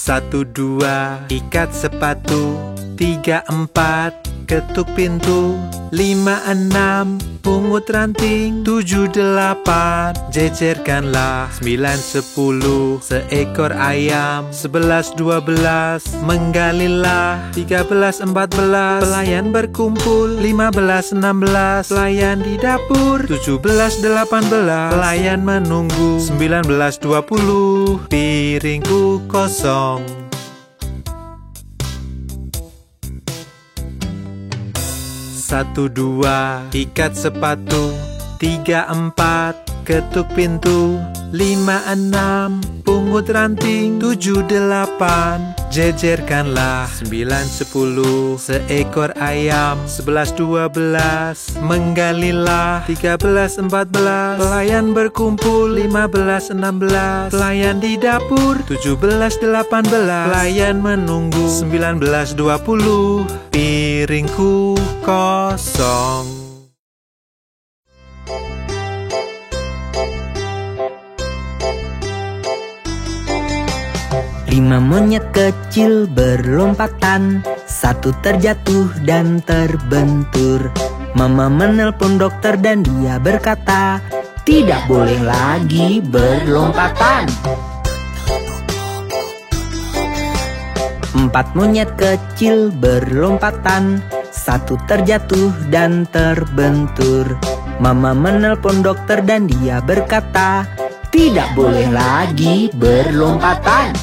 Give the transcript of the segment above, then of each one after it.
1, 2, ikat sepatu. 3, 4, ketuk pintu. 5, 6, pungut ranting. 7, 8, jejerkanlah. 9, 10, seekor ayam. 11, 12, menggalilah. 13, 14, pelayan berkumpul. 15, 16, pelayan di dapur. 17, 18, pelayan menunggu. 19, 20, piringku kosong. 1, 2, ikat sepatu. 3, 4, ketuk pintu. 5, 6, pungut ranting. 7, 8, jejerkanlah. 9, 10, seekor ayam. 11, 12, menggalilah. 13, 14, pelayan berkumpul. 15, 16, pelayan di dapur. 17, 18, pelayan menunggu. 19, 20, piringku kosong. 5 monyet kecil berlompatan. 1 terjatuh dan terbentur. Mama menelpon dokter dan dia berkata, tidak boleh lagi berlompatan. 4 monyet kecil berlompatan. 1 terjatuh dan terbentur. Mama menelpon dokter dan dia berkata, tidak boleh lagi berlompatan.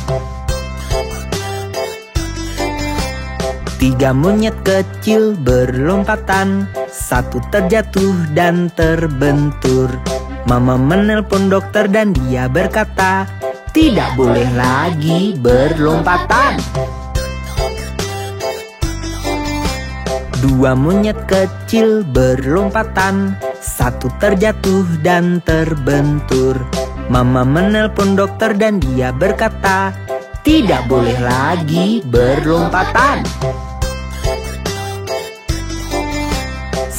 3 monyet kecil berlompatan. 1 terjatuh dan terbentur. Mama menelpon dokter dan dia berkata, tidak boleh lagi berlompatan. 2 monyet kecil berlompatan. 1 terjatuh dan terbentur. Mama menelpon dokter dan dia berkata, tidak boleh lagi berlompatan.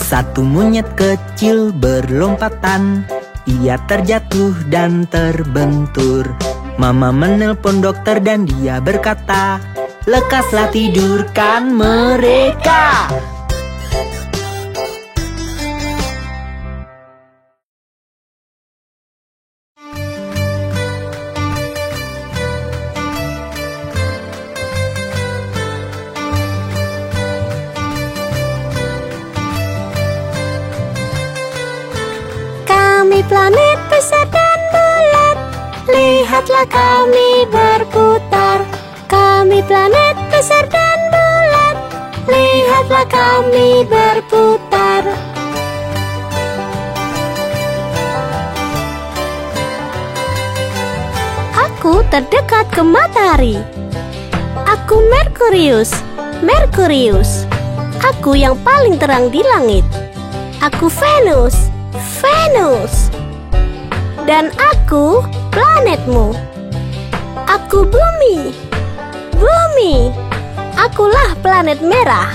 1 monyet kecil berlompatan. Ia terjatuh dan terbentur. Mama menelpon dokter dan dia berkata, lekaslah tidurkan mereka. Kami planet besar dan bulat, lihatlah kami berputar. Kami planet besar dan bulat, lihatlah kami berputar. Aku terdekat ke matahari. Aku Merkurius, Merkurius. Aku yang paling terang di langit. Aku Venus, Venus. Dan aku planetmu. Aku Bumi, Bumi. Akulah planet merah.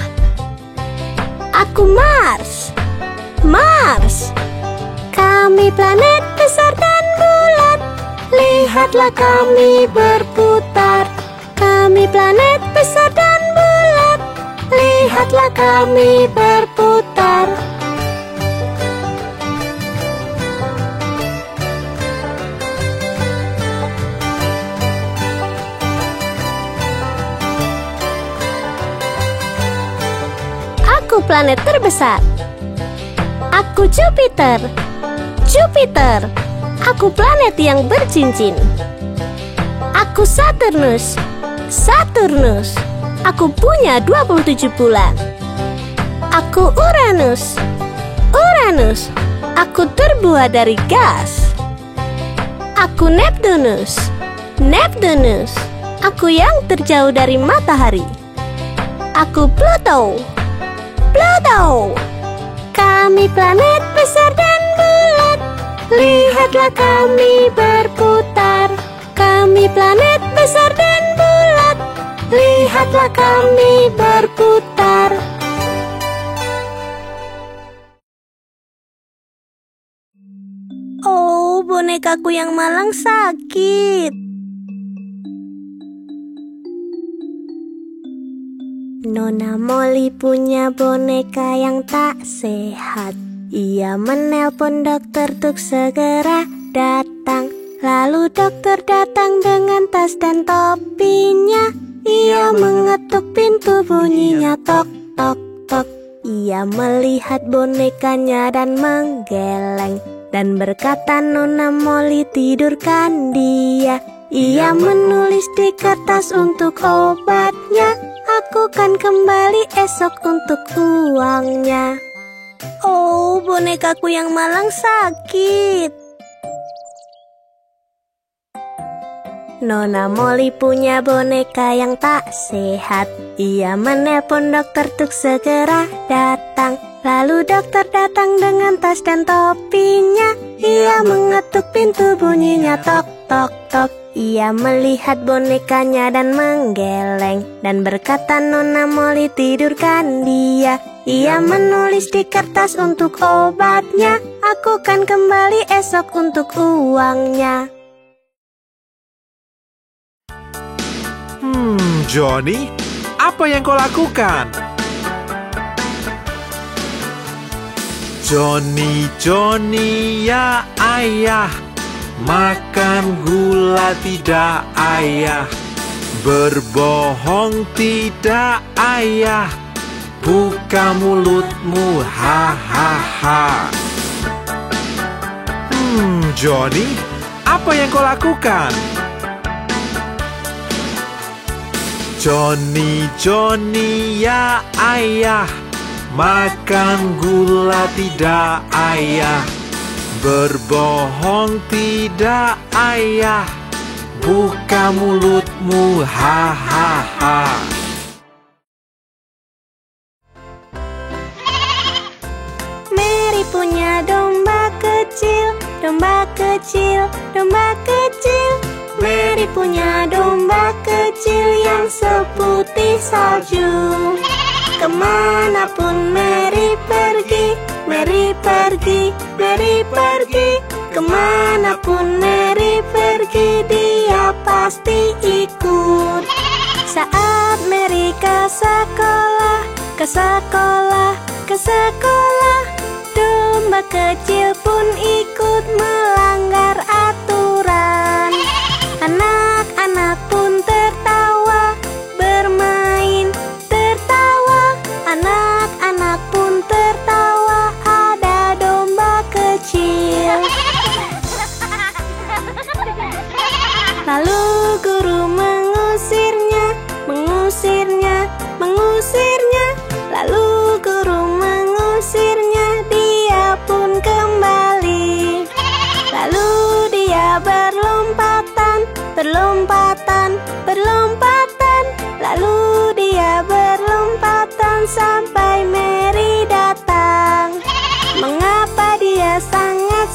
Aku Mars, Mars. Kami planet besar dan bulat, lihatlah kami berputar. Kami planet besar dan bulat, lihatlah kami berputar. Aku planet terbesar. Aku Jupiter, Jupiter. Aku planet yang bercincin. Aku Saturnus, Saturnus. Aku punya 27 bulan. Aku Uranus, Uranus. Aku terbuat dari gas. Aku Neptunus, Neptunus. Aku yang terjauh dari matahari. Aku Pluto, Pluto. Kami planet besar dan bulat, lihatlah kami berputar. Kami planet besar dan bulat, lihatlah kami berputar. Oh, bonekaku yang malang sakit. Nona Molly punya boneka yang tak sehat. Ia menelpon dokter untuk segera datang. Lalu dokter datang dengan tas dan topinya. Ia mengetuk pintu, bunyinya tok tok tok. Ia melihat bonekanya dan menggeleng dan berkata, Nona Molly, tidurkan dia. Ia menulis di kertas untuk obatnya. Aku kan kembali esok untuk uangnya. Oh, bonekaku yang malang sakit. Nona Molly punya boneka yang tak sehat. Ia menelpon dokter untuk segera datang. Lalu dokter datang dengan tas dan topinya. Ia mengetuk pintu, bunyinya tok tok tok. Ia melihat bonekanya dan menggeleng dan berkata, Nona Molly, tidurkan dia. Ia menulis di kertas untuk obatnya. Aku kan kembali esok untuk uangnya. Johnny, apa yang kau lakukan? Johnny, Johnny, ya ayah, makan gula tidak ayah, berbohong tidak ayah, buka mulutmu, ha ha ha. Johnny, apa yang kau lakukan? Johnny, Johnny, ya ayah, makan gula tidak ayah, berbohong tidak ayah, buka mulutmu, ha ha ha. Mary punya domba kecil, domba kecil, domba kecil. Mary punya domba kecil yang seputih salju. Kemanapun Mary pergi, Mary pergi, Mary pergi. Kemanapun Mary pergi, dia pasti ikut. Saat Mary ke sekolah, ke sekolah, ke sekolah, domba kecil pun ikut melanggar aturan. Anak-anak pun tertawa, bermain, tertawa. Anak-anak pun tertawa, ada domba kecil. Lalu guru mengusirnya, mengusirnya, mengusirnya. Lalu guru mengusirnya, dia pun kembali. Lalu dia berlompatan, berlompatan, berlompatan. Lalu dia berlompatan sampai Mary datang. Mengapa dia sangat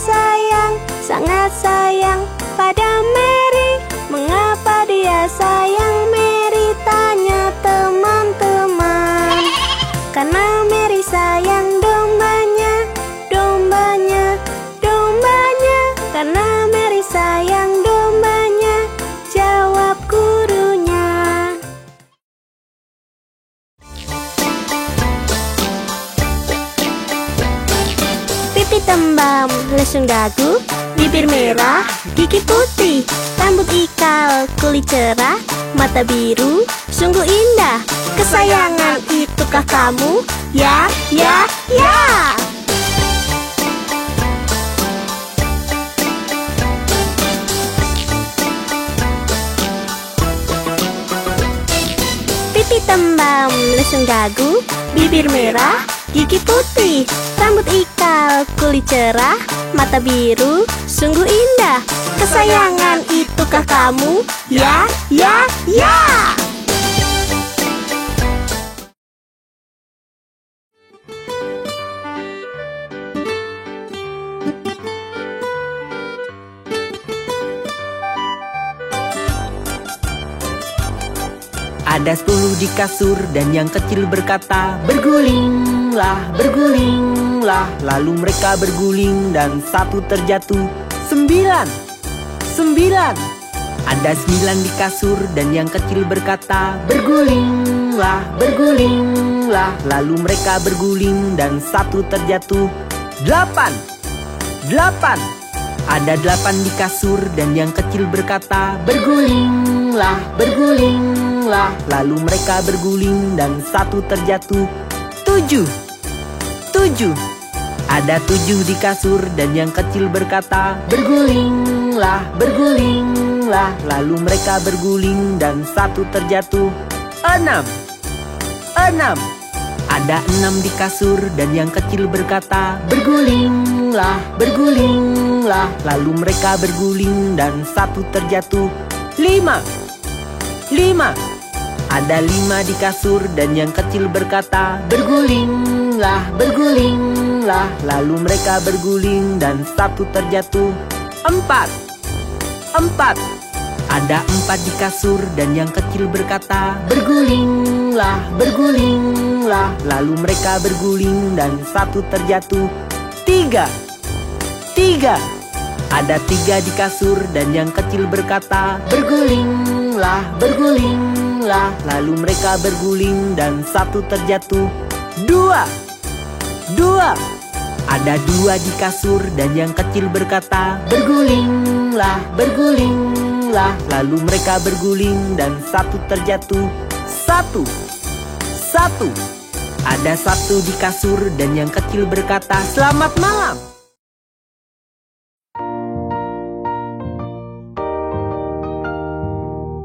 sayang pada Mary? Mengapa dia sayang Mary? Tanya teman-teman. Karena Mary sayang dombanya, dombanya, dombanya. Karena Mary sayang dombanya, jawab gurunya. Pipi tembam, lesung dagu, bibir merah, gigi putih, rambut ikal, kulit cerah, mata biru, sungguh indah. Kesayangan itukah kamu? Ya, ya, ya. Pipi tembam, lesung dagu, bibir merah, gigi putih, rambut ikal, kulit cerah, mata biru, sungguh indah. Kesayangan itukah kamu? Ya, ya, ya. Ada 10 di kasur dan yang kecil berkata, bergulinglah, bergulinglah. Lalu mereka berguling dan satu terjatuh. 9, 9, Ada 9 di kasur dan yang kecil berkata, bergulinglah, bergulinglah. Lalu mereka berguling dan 1 terjatuh. 8. Ada 8 di kasur dan yang kecil berkata, bergulinglah, bergulinglah. Lalu mereka berguling dan 1 terjatuh. 7. Ada 7 di kasur dan yang kecil berkata, bergulinglah, bergulinglah. Lalu mereka berguling dan 1 terjatuh. 6. Ada 6 di kasur dan yang kecil berkata, bergulinglah, bergulinglah. Lalu mereka berguling dan 1 terjatuh. 5. Ada 5 di kasur dan yang kecil berkata, bergulinglah, bergulinglah. Lalu mereka berguling dan 1 terjatuh. 4. Ada 4 di kasur dan yang kecil berkata, bergulinglah, bergulinglah. Lalu mereka berguling dan 1 terjatuh. 3. Ada 3 di kasur dan yang kecil berkata, bergulinglah, bergulinglah. Lalu mereka berguling dan 1 terjatuh. 2. Ada 2 di kasur dan yang kecil berkata, bergulinglah, bergulinglah. Lalu mereka berguling dan 1 terjatuh. 1. Ada 1 di kasur dan yang kecil berkata, selamat malam.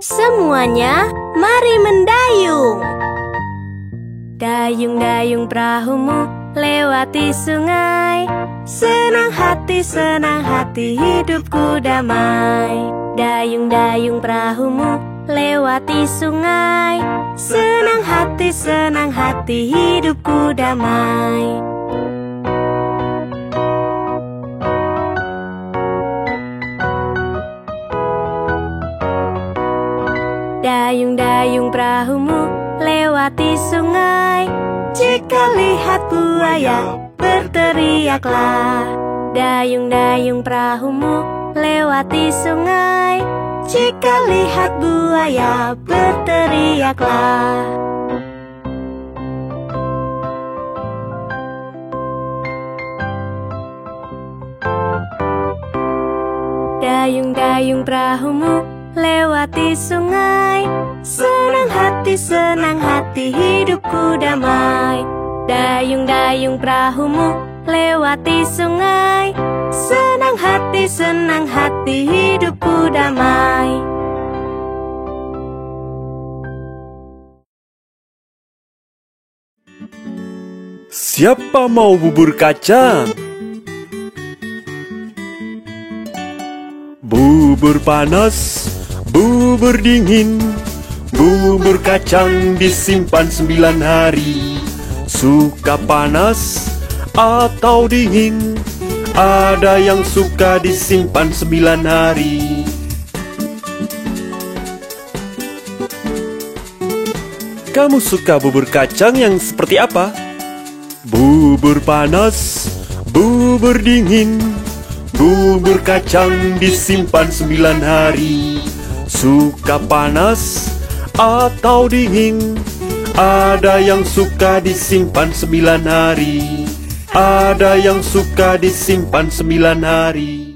Semuanya, mari mendayung. Dayung-dayung perahumu lewati sungai. Senang hati hidupku damai. Dayung-dayung perahumu lewati sungai. Senang hati hidupku damai. Dayung-dayung perahumu lewati sungai. Jika lihat buaya, berteriaklah. Dayung-dayung perahumu lewati sungai. Jika lihat buaya, berteriaklah. Dayung-dayung perahumu lewati sungai. Senang hati hidupku damai. Dayung-dayung perahumu lewati sungai. Senang hati hidupku damai. Siapa mau bubur kacang? Bubur panas, bubur dingin, bubur kacang disimpan 9 hari. Suka panas atau dingin, ada yang suka disimpan 9 hari. Kamu suka bubur kacang yang seperti apa? Bubur panas, bubur dingin, bubur kacang disimpan 9 hari. Suka panas atau dingin, ada yang suka disimpan 9 hari. Ada yang suka disimpan 9 hari.